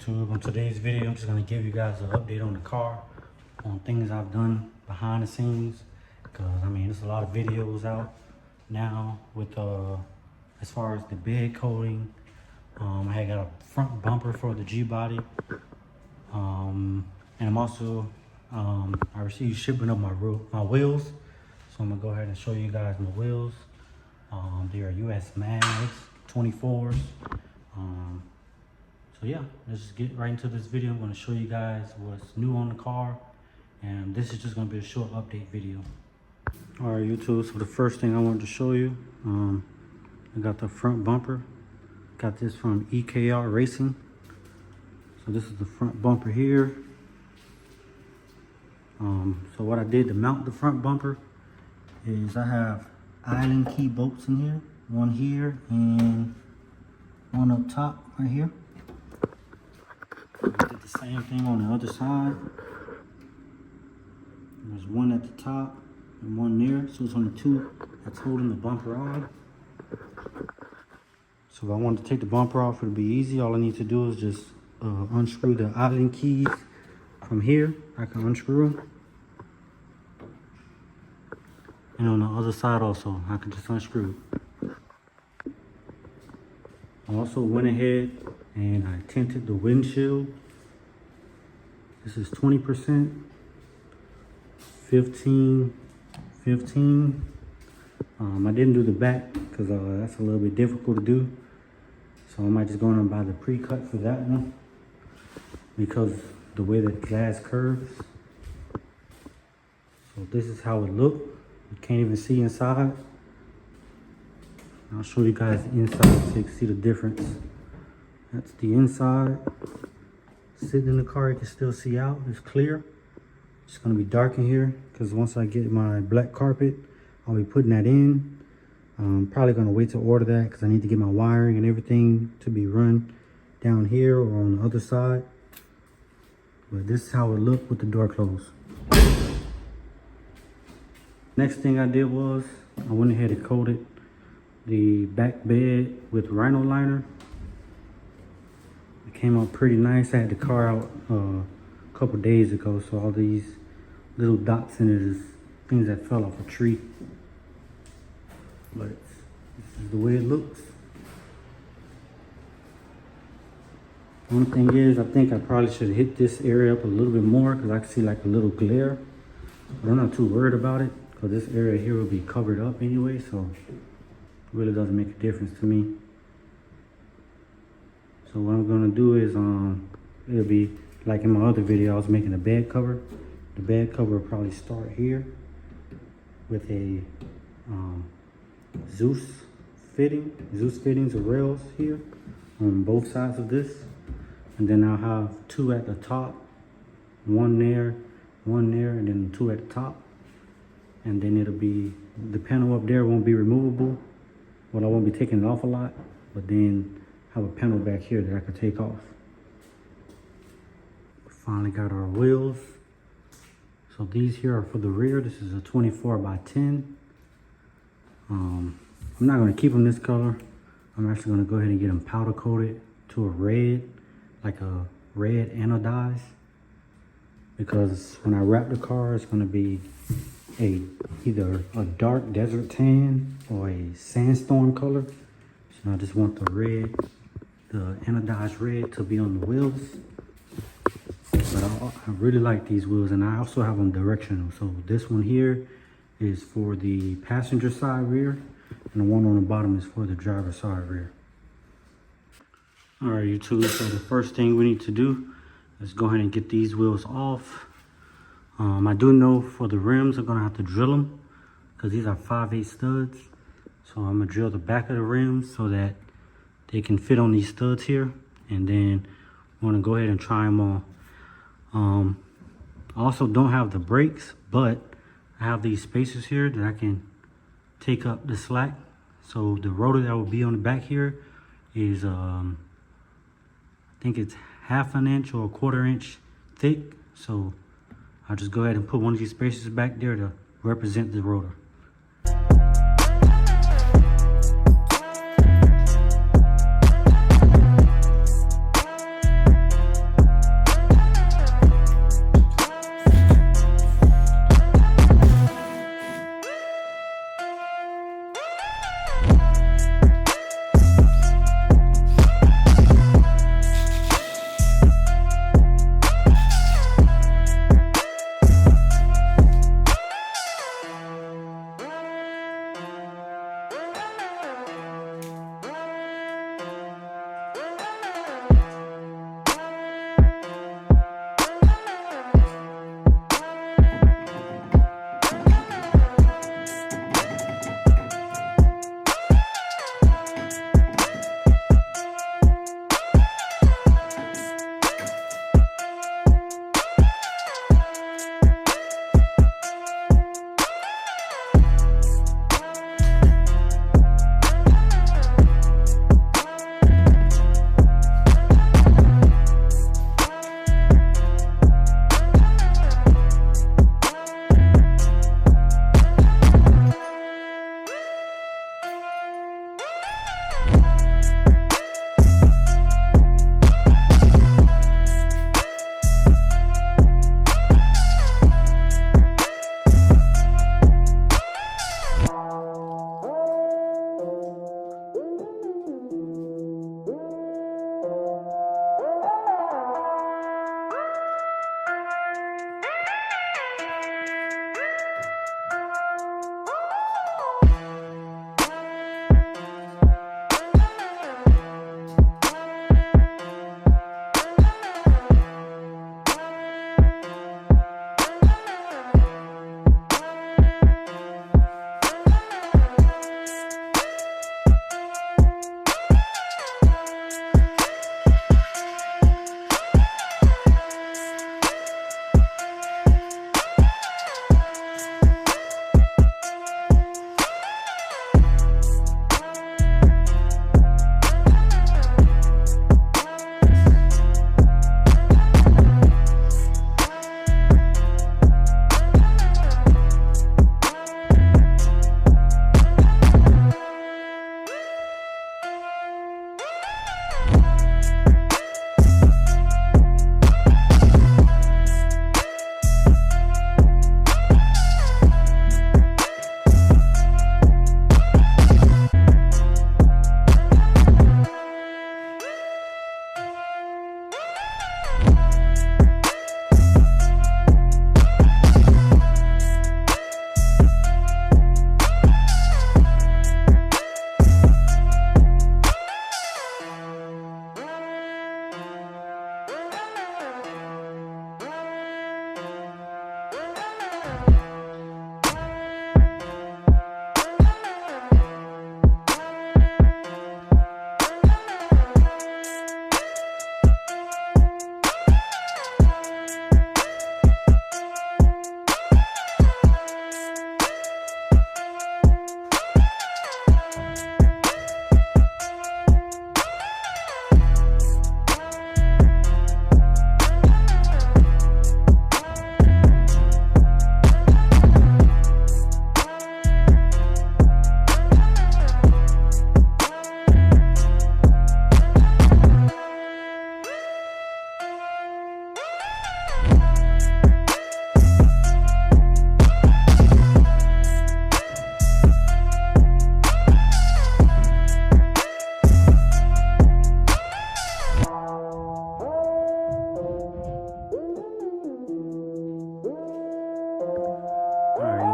YouTube. On today's video, I'm just going to give you guys an update on the car, on things I've done behind the scenes, because I mean there's a lot of videos out now with as far as the bed coating. I had got a front bumper for the G-body, and I'm also I received shipping of my wheels, so I'm gonna go ahead and show you guys my wheels. They are US Mags 24s. So yeah, let's just get right into this video. I'm going to show you guys what's new on the car, and this is just going to be a short update video. All right, YouTube, so the first thing I wanted to show you, I got the front bumper. Got this from EKR Racing. So this is the front bumper here. So what I did to mount the front bumper is I have island key bolts in here, one here and one up top right here. I did the same thing on the other side. There's one at the top and one there, so it's only two that's holding the bumper on. So if I wanted to take the bumper off, it'll be easy. All I need to do is just unscrew the island keys from here. I can unscrew them. And on the other side also, I can just unscrew it. I also went ahead and I tinted the windshield. This is 20%, 15. I didn't do the back because that's a little bit difficult to do. So I might just go in and buy the pre-cut for that one because the way the glass curves. So this is how it looked. You can't even see inside. I'll show you guys the inside so you can see the difference. That's the inside. Sitting in the car, you can still see out. It's clear. It's gonna be dark in here because once I get my black carpet, I'll be putting that in. I'm probably gonna wait to order that because I need to get my wiring and everything to be run down here or on the other side. But this is how it looked with the door closed. Next thing I did was I went ahead and coated the back bed with rhino liner. It came out pretty nice. I had the car out a couple days ago, so all these little dots in it is things that fell off a tree. But this is the way it looks. One thing is, I think I probably should hit this area up a little bit more because I can see like a little glare. But I'm not too worried about it because this area here will be covered up anyway, so it really doesn't make a difference to me. So what I'm gonna do is it'll be like in my other video I was making a bed cover. The bed cover will probably start here with a Zeus fittings or rails here on both sides of this, and then I'll have two at the top, one there, and then two at the top, and then it'll be the panel up there won't be removable. Well, I won't be taking it off a lot, but then have a panel back here that I could take off. We finally got our wheels. So these here are for the rear. This is a 24x10. I'm not going to keep them this color. I'm actually going to go ahead and get them powder coated to a red, like a red anodized, because when I wrap the car, it's going to be either a dark desert tan or a sandstorm color. So I just want the red, the anodized red, to be on the wheels. But I really like these wheels, and I also have them directional. So this one here is for the passenger side rear, and the one on the bottom is for the driver side rear. All right, YouTube, so the first thing we need to do is go ahead and get these wheels off. I do know for the rims, I'm gonna have to drill them because these are 5/8 studs. So I'm gonna drill the back of the rims so that they can fit on these studs here, and then I'm gonna go ahead and try them on. I also don't have the brakes, but I have these spacers here that I can take up the slack. So the rotor that will be on the back here is I think it's 1/2 inch or 1/4 inch thick. So I'll just go ahead and put one of these spacers back there to represent the rotor.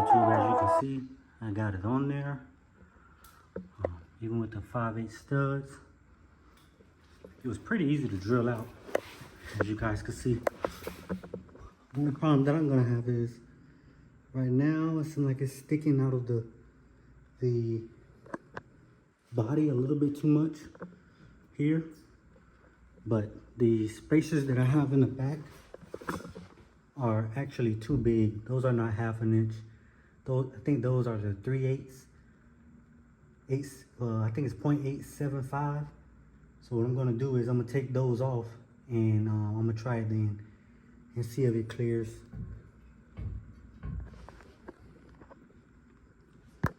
YouTube, as you can see, I got it on there. Even with the 5/8 studs, it was pretty easy to drill out, as you guys can see. The only problem that I'm gonna have is right now it seems like it's sticking out of the body a little bit too much here, but the spacers that I have in the back are actually too big. Those are not 1/2 inch. Those, I think those are the 3/8. I think it's 0.875. So what I'm gonna do is I'm gonna take those off and I'm gonna try it then and see if it clears.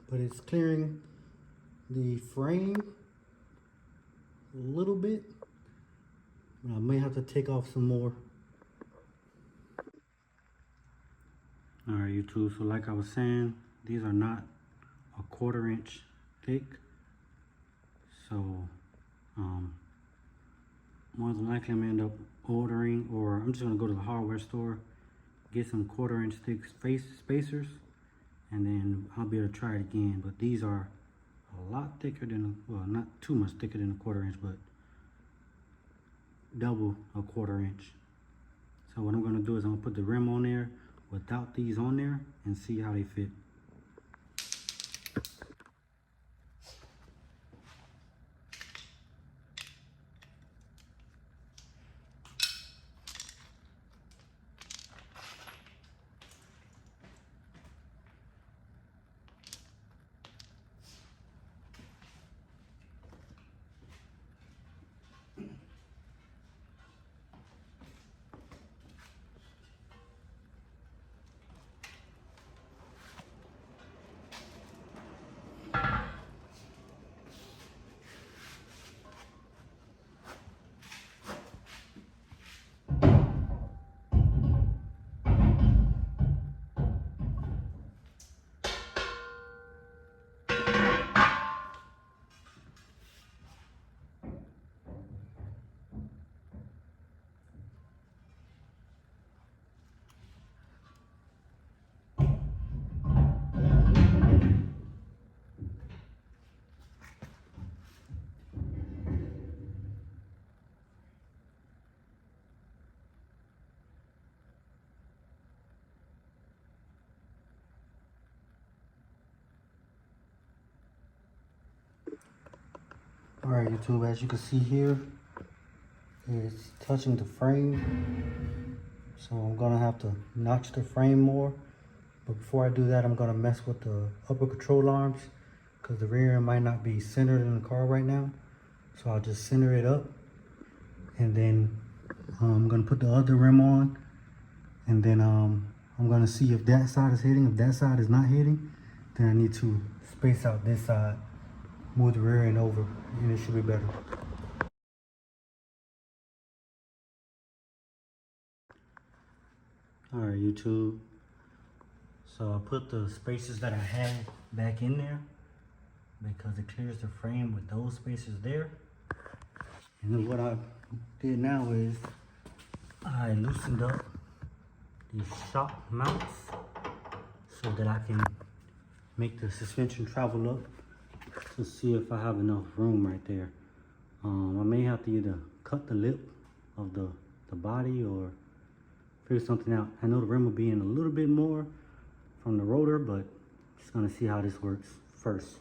But it's clearing the frame a little bit. I may have to take off some more. All right, YouTube, so like I was saying, these are not a 1/4 inch thick. So more than likely I'm gonna end up ordering, or I'm just gonna go to the hardware store, get some 1/4 inch thick spacers, and then I'll be able to try it again. But these are a lot thicker than, well, not too much thicker than a 1/4 inch, but double a 1/4 inch. So what I'm gonna do is I'm gonna put the rim on there without these on there and see how they fit. All right, YouTube, as you can see here, it's touching the frame. So I'm gonna have to notch the frame more. But before I do that, I'm gonna mess with the upper control arms because the rear end might not be centered in the car right now. So I'll just center it up. And then I'm gonna put the other rim on. And then I'm gonna see if that side is hitting. If that side is not hitting, then I need to space out this side, move the rear end over, and it should be better. All right, YouTube. So I put the spacers that I had back in there because it clears the frame with those spacers there. And then what I did now is I loosened up these shock mounts so that I can make the suspension travel up to see if I have enough room right there. I may have to either cut the lip of the body or figure something out. I know the rim will be in a little bit more from the rotor, but just gonna see how this works first.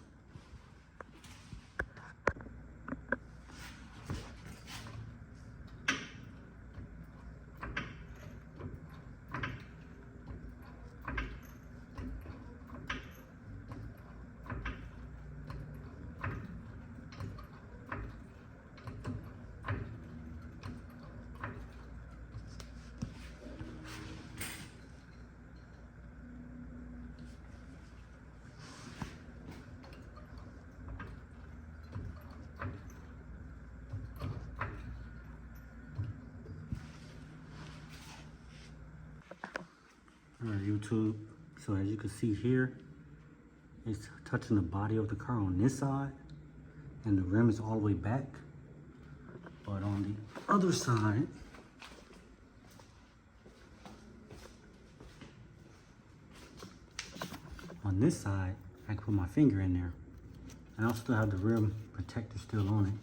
All right, YouTube, so as you can see here, it's touching the body of the car on this side, and the rim is all the way back. But on the other side, on this side, I can put my finger in there. And I'll still have the rear protector still on it.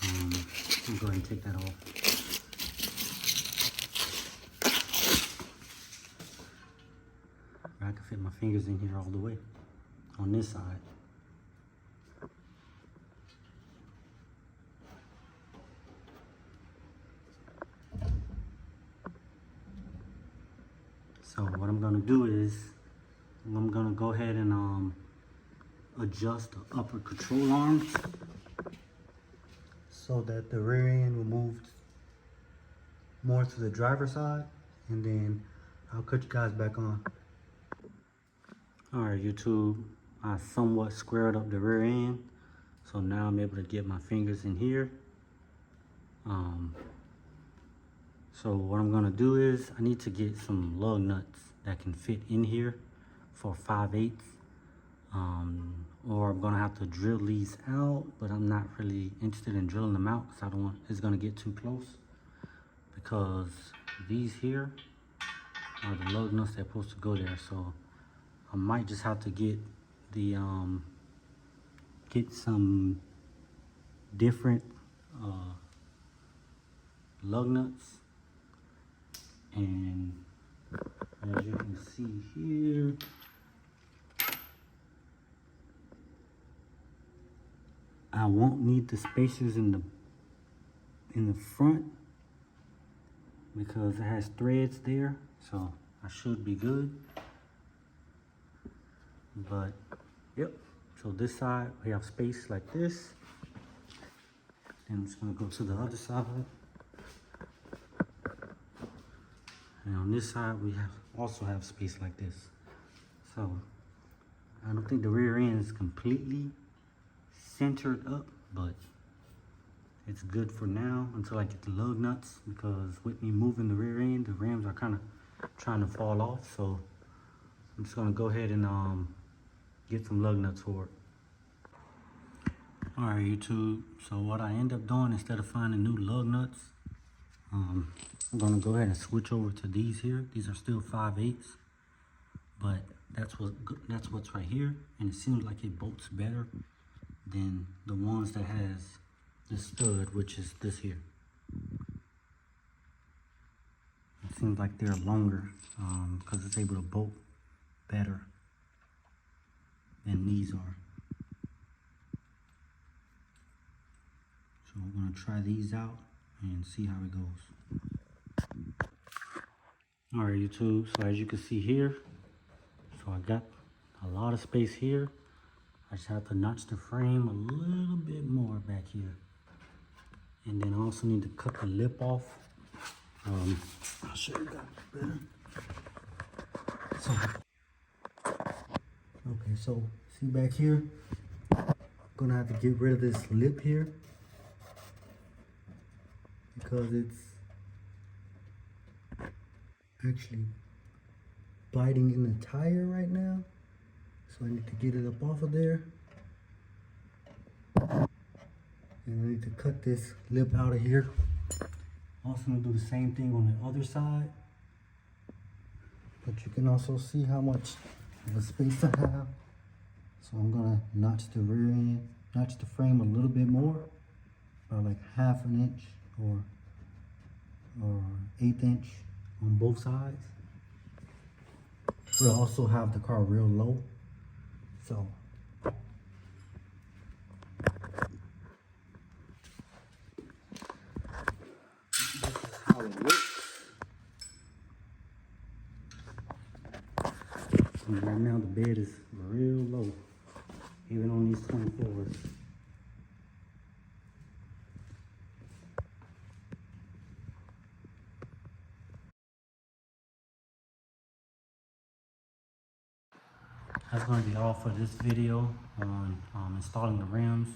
Let me go ahead and take that off. I can fit my fingers in here all the way on this side. So what I'm gonna do is, I'm gonna go ahead and adjust the upper control arms so that the rear end will move more to the driver's side, and then I'll cut you guys back on. All right, YouTube, I somewhat squared up the rear end, so now I'm able to get my fingers in here. So what I'm gonna do is, I need to get some lug nuts that can fit in here for 5/8. Or I'm gonna have to drill these out, but I'm not really interested in drilling them out because I don't want it's gonna get too close. Because these here are the lug nuts that are supposed to go there. So I might just have to get the get some different lug nuts. And as you can see here, I won't need the spacers in the front because it has threads there, so I should be good. But yep, so this side we have space like this, and I'm just gonna go to the other side. And on this side, we also have space like this. So I don't think the rear end is completely centered up, but it's good for now until I get the lug nuts, because with me moving the rear end, the rims are kind of trying to fall off. So I'm just gonna go ahead and get some lug nuts for it. All right, YouTube. So what I end up doing, instead of finding new lug nuts, I'm gonna go ahead and switch over to these here. These are still 5/8, but that's what's right here, and it seems like it bolts better than the ones that has the stud, which is this here. It seems like they're longer because it's able to bolt better than these are. So I'm gonna try these out and see how it goes. All right, YouTube, so as you can see here, so I got a lot of space here. I just have to notch the frame a little bit more back here. And then I also need to cut the lip off. I'll show you guys better. So, okay, so see back here, I'm gonna have to get rid of this lip here because it's actually biting in the tire right now. So I need to get it up off of there. And I need to cut this lip out of here. Also gonna do the same thing on the other side. But you can also see how much of a space I have. So I'm gonna notch the rear end, notch the frame a little bit more, about like 1/2 inch or 1/8 inch on both sides. We'll also have the car real low. So this is how it looks. And right now the bed is real low, even on these 24s. That's going to be all for this video on installing the rims.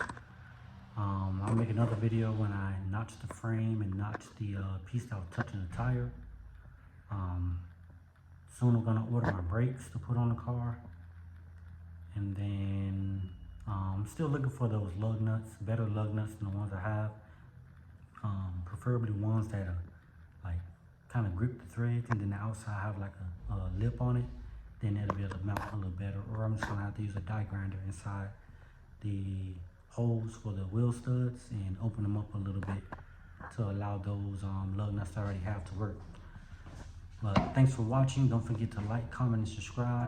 I'll make another video when I notch the frame and notch the piece that was touching the tire. Soon I'm going to order my brakes to put on the car. And then I'm still looking for those lug nuts, better lug nuts than the ones I have. Preferably ones that are like kind of grip the threads, and then the outside have like a lip on it. then it'll be able to mount a little better. Or I'm just gonna have to use a die grinder inside the holes for the wheel studs and open them up a little bit to allow those lug nuts I already have to work. But thanks for watching. Don't forget to like, comment, and subscribe.